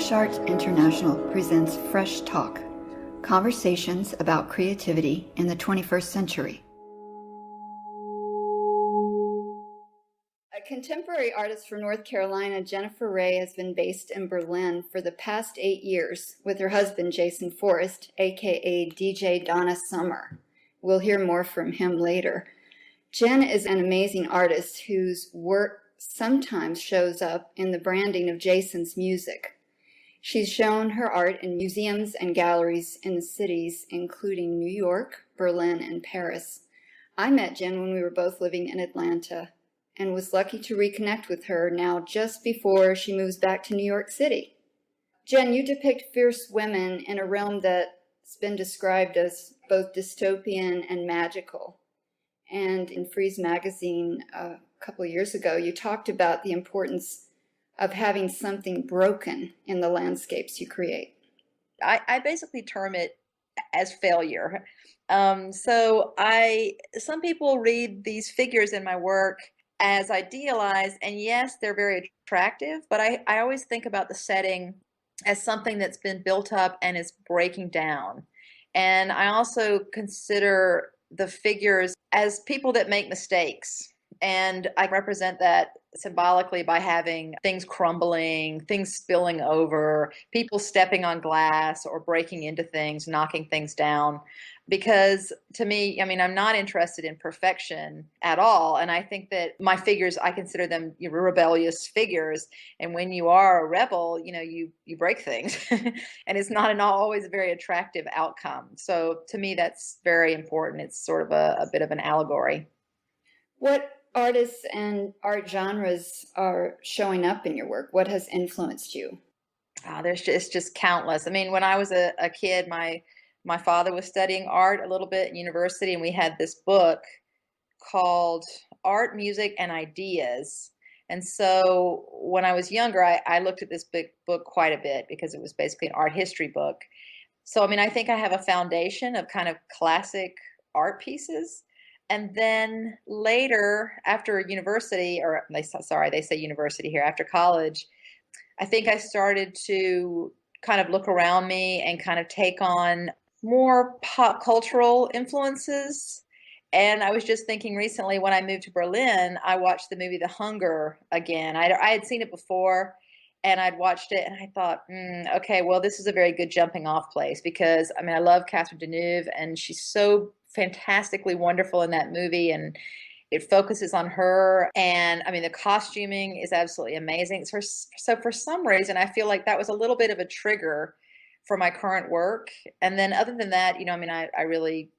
Fresh Arts International presents Fresh Talk, conversations about creativity in the 21st century. A contemporary artist from North Carolina, Jennifer Ray has been based in Berlin for the past 8 years with her husband, Jason Forrest, aka DJ DonnaSummer. We'll hear more from him later. Jen is an amazing artist whose work sometimes shows up in the branding of Jason's music. She's shown her art in museums and galleries in the cities, including New York, Berlin, and Paris. I met Jen when we were both living in Atlanta and was lucky to reconnect with her now just before she moves back to New York City. Jen, you depict fierce women in a realm that's been described as both dystopian and magical. And in Frieze magazine a couple of years ago, you talked about the importance of having something broken in the landscapes you create. I basically term it as failure. Some people read these figures in my work as idealized, and yes, they're very attractive, but I always think about the setting as something that's been built up and is breaking down. And I also consider the figures as people that make mistakes. And I represent that symbolically by having things crumbling, things spilling over, people stepping on glass or breaking into things, knocking things down. Because to me, I'm not interested in perfection at all. And I think that my figures, I consider them rebellious figures. And when you are a rebel, you break things. And it's not always a very attractive outcome. So to me, that's very important. It's sort of a bit of an allegory. What artists and art genres are showing up in your work? What has influenced you? It's just countless. When I was a kid, my father was studying art a little bit in university, and we had this book called Art, Music, and Ideas. And so when I was younger, I looked at this big book quite a bit because it was basically an art history book. So, I think I have a foundation of kind of classic art pieces. And then later, after university, they say university here, after college, I think I started to kind of look around me and kind of take on more pop cultural influences. And I was just thinking recently, when I moved to Berlin, I watched the movie The Hunger again. I had seen it before, and I'd watched it, and I thought, okay, well, this is a very good jumping off place because, I love Catherine Deneuve, and she's so fantastically wonderful in that movie, and it focuses on her, and the costuming is absolutely amazing. So for some reason, I feel like that was a little bit of a trigger for my current work. And then other than that, I really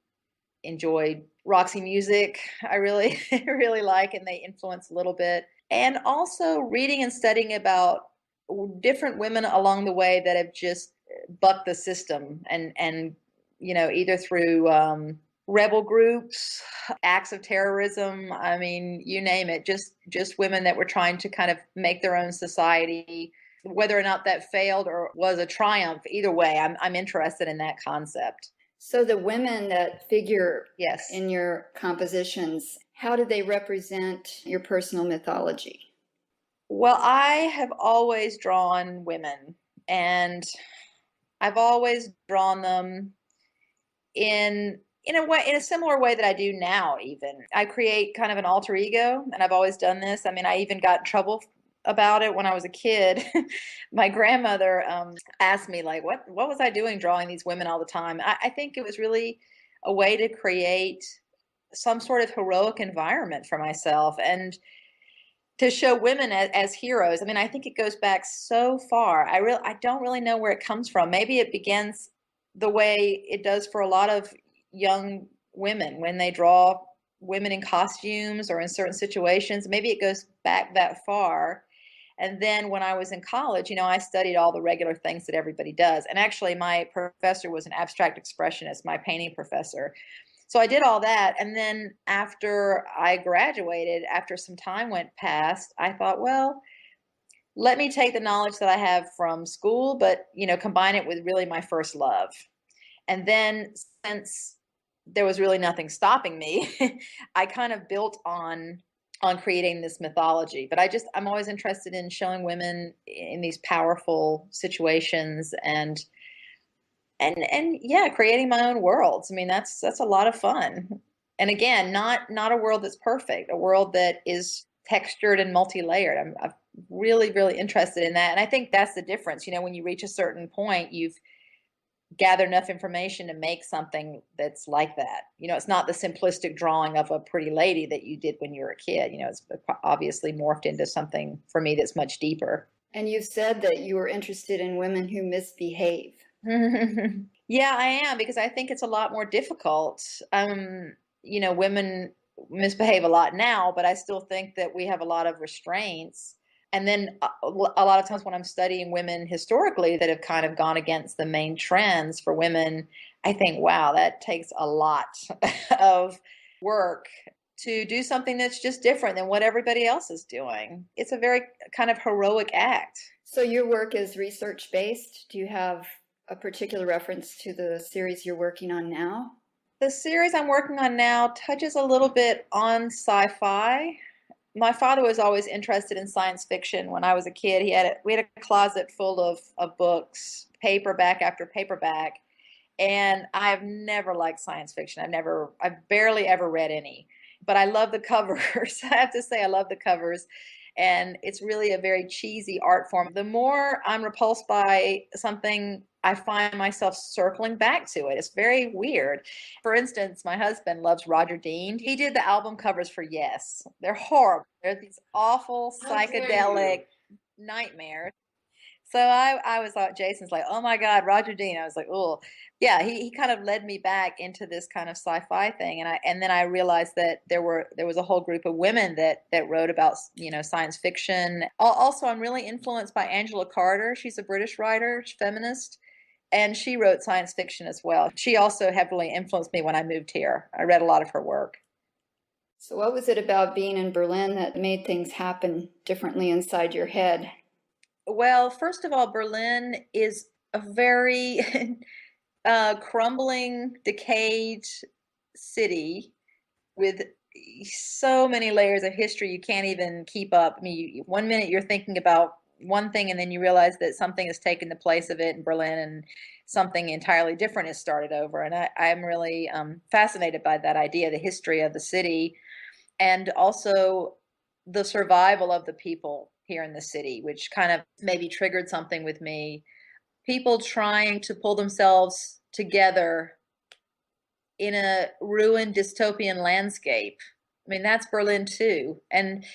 enjoyed Roxy music. I really really like, and they influence a little bit. And also reading and studying about different women along the way that have just bucked the system and either through rebel groups, acts of terrorism, you name it, just women that were trying to kind of make their own society. Whether or not that failed or was a triumph, either way, I'm interested in that concept. So the women that figure yes. in your compositions, how do they represent your personal mythology? Well, I have always drawn women, and I've always drawn them in a similar way that I do now. Even I create kind of an alter ego, and I've always done this. I even got in trouble about it when I was a kid. My grandmother asked me, like, what was I doing drawing these women all the time? I think it was really a way to create some sort of heroic environment for myself and to show women as heroes. I think it goes back so far. I don't really know where it comes from. Maybe it begins the way it does for a lot of young women when they draw women in costumes or in certain situations. Maybe it goes back that far. And then when I was in college, I studied all the regular things that everybody does. And actually, my professor was an abstract expressionist, my painting professor. So I did all that. And then after I graduated, after some time went past, I thought, well, let me take the knowledge that I have from school, but, combine it with really my first love. And then since there was really nothing stopping me, I kind of built on on creating this mythology. But I'm always interested in showing women in these powerful situations and yeah, creating my own worlds. I mean, that's a lot of fun. And again, not a world that's perfect, a world that is textured and multi-layered. I'm really, really interested in that. And I think that's the difference. You know, when you reach a certain point, you've gathered enough information to make something that's like that. You know, it's not the simplistic drawing of a pretty lady that you did when you were a kid. You know, it's obviously morphed into something for me that's much deeper. And you said that you were interested in women who misbehave. Yeah, I am, because I think it's a lot more difficult. You know, women misbehave a lot now, but I still think that we have a lot of restraints. And then a lot of times when I'm studying women historically that have kind of gone against the main trends for women, I think, wow, that takes a lot of work to do something that's just different than what everybody else is doing. It's a very kind of heroic act. So your work is research-based. Do you have a particular reference to the series you're working on now? The series I'm working on now touches a little bit on sci-fi. My father was always interested in science fiction. When I was a kid, we had a closet full of books, paperback after paperback, and I've never liked science fiction. I've barely ever read any, but I love the covers. I have to say, I love the covers. And it's really a very cheesy art form. The more I'm repulsed by something, I find myself circling back to it. It's very weird. For instance, my husband loves Roger Dean. He did the album covers for Yes. They're horrible. They're these awful psychedelic nightmares. So I was like, Jason's like, oh my God, Roger Dean. I was like, oh, yeah. He kind of led me back into this kind of sci-fi thing, and then I realized that there was a whole group of women that wrote about, you know, science fiction. Also, I'm really influenced by Angela Carter. She's a British writer, feminist, and she wrote science fiction as well. She also heavily influenced me when I moved here. I read a lot of her work. So what was it about being in Berlin that made things happen differently inside your head? Well, first of all, Berlin is a very crumbling, decayed city with so many layers of history you can't even keep up. I mean, one minute you're thinking about one thing, and then you realize that something has taken the place of it in Berlin, and something entirely different has started over. And I'm really fascinated by that idea, the history of the city, and also the survival of the people here in the city, which kind of maybe triggered something with me. People trying to pull themselves together in a ruined dystopian landscape. I mean, that's Berlin too. And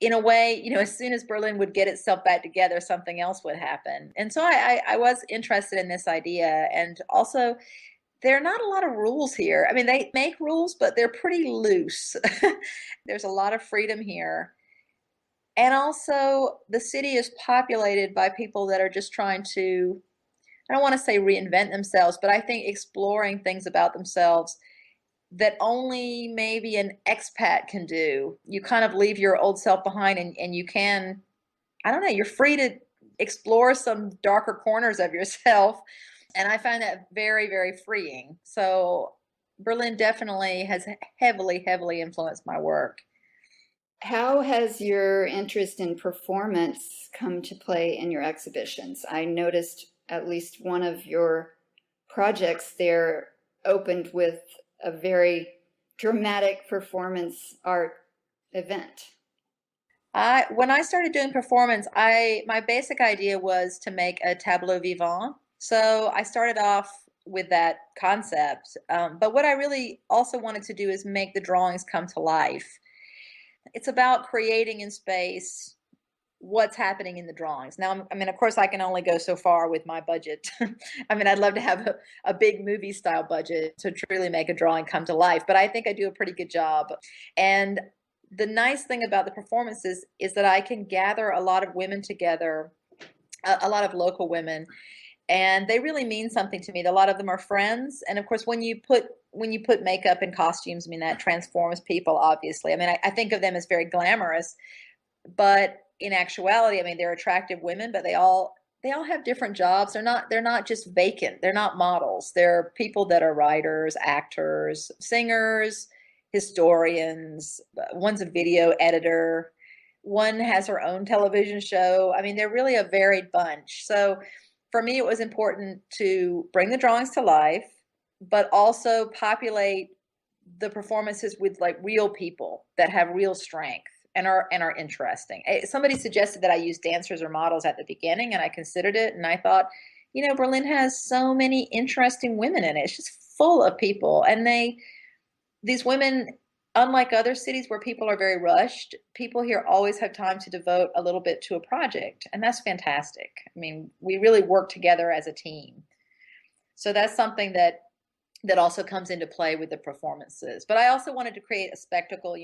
in a way, you know, as soon as Berlin would get itself back together, something else would happen. And so I was interested in this idea. And also, there are not a lot of rules here. I mean, they make rules, but they're pretty loose. There's a lot of freedom here. And also, the city is populated by people that are just trying to, I don't want to say reinvent themselves, but I think exploring things about themselves that only maybe an expat can do. You kind of leave your old self behind, and you can, I don't know, you're free to explore some darker corners of yourself. And I find that very, very freeing. So Berlin definitely has heavily, heavily influenced my work. How has your interest in performance come to play in your exhibitions? I noticed at least one of your projects there opened with a very dramatic performance art event. When I started doing performance, my basic idea was to make a tableau vivant. So I started off with that concept. But what I really also wanted to do is make the drawings come to life. It's about creating in space what's happening in the drawings. Now, I mean, of course, I can only go so far with my budget. I mean, I'd love to have a big movie style budget to truly make a drawing come to life, but I think I do a pretty good job. And the nice thing about the performances is that I can gather a lot of women together, a lot of local women, and they really mean something to me. A lot of them are friends, and of course, when you put makeup and costumes, I mean, that transforms people. Obviously, I mean, I think of them as very glamorous, but in actuality, I mean, they're attractive women, but they all have different jobs. They're not just vacant. They're not models. They're people that are writers, actors, singers, historians, one's a video editor, one has her own television show. I mean, they're really a varied bunch. So for me, it was important to bring the drawings to life, but also populate the performances with like real people that have real strength and are interesting. Somebody suggested that I use dancers or models at the beginning, and I considered it, and I thought, Berlin has so many interesting women in it. It's just full of people, and these women, unlike other cities where people are very rushed, people here always have time to devote a little bit to a project, and that's fantastic. I mean, we really work together as a team. So that's something that also comes into play with the performances. But I also wanted to create a spectacle.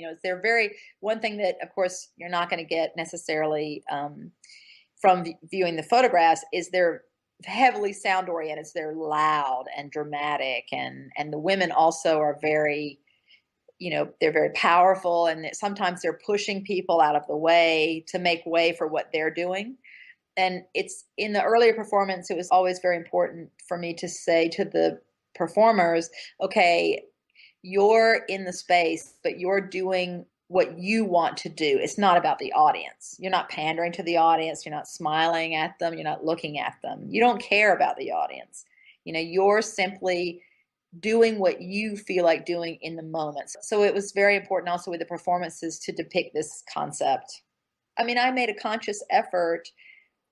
One thing that, of course, you're not going to get necessarily from viewing the photographs is they're heavily sound oriented. So they're loud and dramatic, and the women also are very, they're very powerful, and sometimes they're pushing people out of the way to make way for what they're doing. And it's in the earlier performance, it was always very important for me to say to the performers, okay, you're in the space, but you're doing what you want to do. It's not about the audience. You're not pandering to the audience. You're not smiling at them. You're not looking at them. You don't care about the audience. You're simply doing what you feel like doing in the moment. So it was very important also with the performances to depict this concept. I mean, I made a conscious effort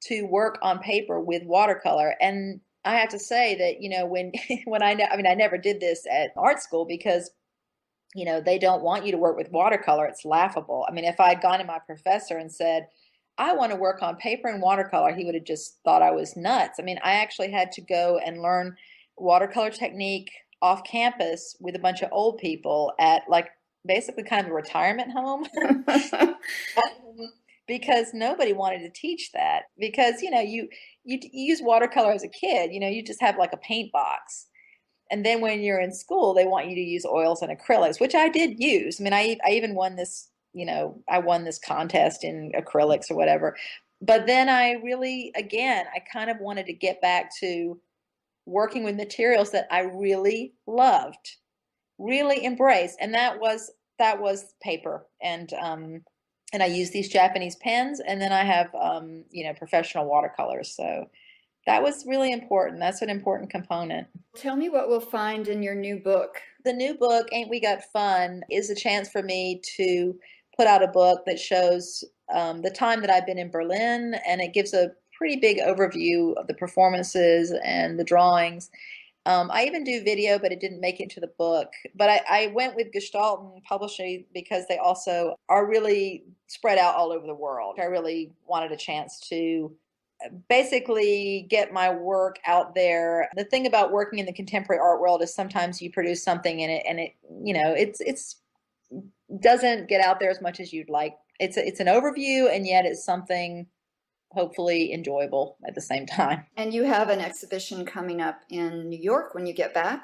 to work on paper with watercolor, and I have to say that, when I never did this at art school because, they don't want you to work with watercolor. It's laughable. I mean, if I had gone to my professor and said, I want to work on paper and watercolor, he would have just thought I was nuts. I mean, I actually had to go and learn watercolor technique off campus with a bunch of old people at like basically kind of a retirement home. Because nobody wanted to teach that, because you use watercolor as a kid, you just have like a paint box, and then when you're in school they want you to use oils and acrylics, which I did use. I mean, I even won this, I won this contest in acrylics or whatever, but then I really, again, I kind of wanted to get back to working with materials that I really loved, really embraced, and that was paper, and I use these Japanese pens, and then I have, professional watercolors. So that was really important. That's an important component. Tell me what we'll find in your new book. The new book, Ain't We Got Fun, is a chance for me to put out a book that shows the time that I've been in Berlin, and it gives a pretty big overview of the performances and the drawings. I even do video, but it didn't make it into the book. But I went with Gestalten Publishing because they also are really spread out all over the world. I really wanted a chance to basically get my work out there. The thing about working in the contemporary art world is sometimes you produce something in it and it's doesn't get out there as much as you'd like. It's an overview, and yet it's something hopefully enjoyable at the same time. And you have an exhibition coming up in New York when you get back?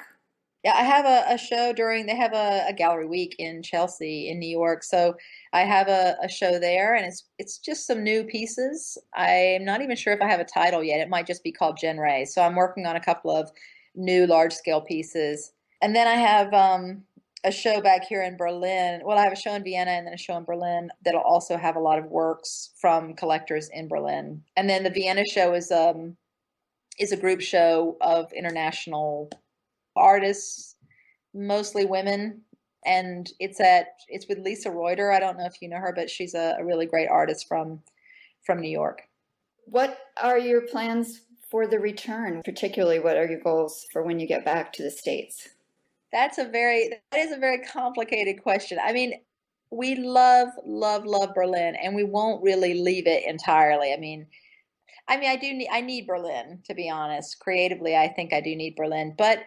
Yeah, I have a show they have a gallery week in Chelsea in New York. So I have a show there, and it's just some new pieces. I'm not even sure if I have a title yet. It might just be called Genre. So I'm working on a couple of new large scale pieces. And then I have a show back here in Berlin. Well, I have a show in Vienna and then a show in Berlin that'll also have a lot of works from collectors in Berlin. And then the Vienna show is a group show of international artists, mostly women, and it's with Lisa Reuter. I don't know if you know her, but she's a really great artist from New York. What are your plans for the return? Particularly, what are your goals for when you get back to the States? That is a very complicated question. I mean, we love Berlin, and we won't really leave it entirely. I mean, I need Berlin, to be honest. Creatively, I think I do need Berlin. But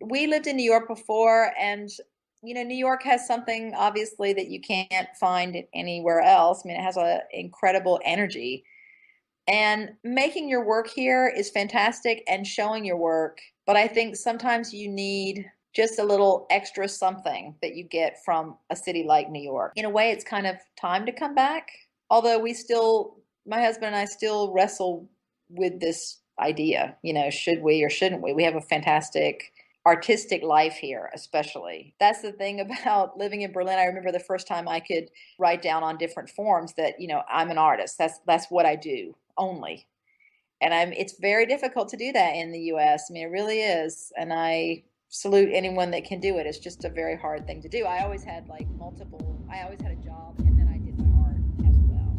we lived in New York before, and New York has something obviously that you can't find anywhere else. I mean, it has an incredible energy. And making your work here is fantastic, and showing your work. But I think sometimes you need just a little extra something that you get from a city like New York. In a way, it's kind of time to come back. Although my husband and I still wrestle with this idea, should we or shouldn't we? We have a fantastic artistic life here, especially. That's the thing about living in Berlin. I remember the first time I could write down on different forms that, I'm an artist. That's what I do only. And it's very difficult to do that in the US. I mean, it really is. And I salute anyone that can do it. It's just a very hard thing to do. I always had I always had a job, and then I did my art as well.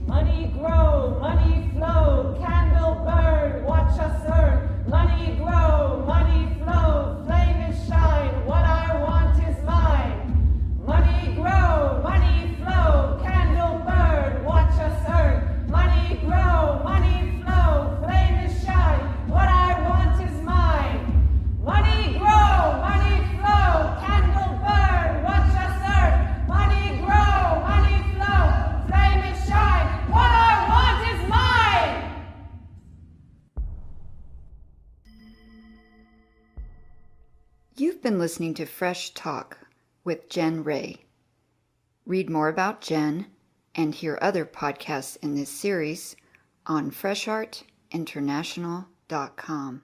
Money grow, money flow, candle burn, watch us earn. Money grow, money flow, flame and shine, what I want is mine. Money grow, money flow, candle burn, watch us earn. Money grow, money flow, flame and shine, what I want is mine. Money grow, money flow, candle burn, watch us earn. Money grow, money flow, flame and shine, what I want is mine. You've been listening to Fresh Talk with Jen Ray. Read more about Jen and hear other podcasts in this series on freshartinternational.com.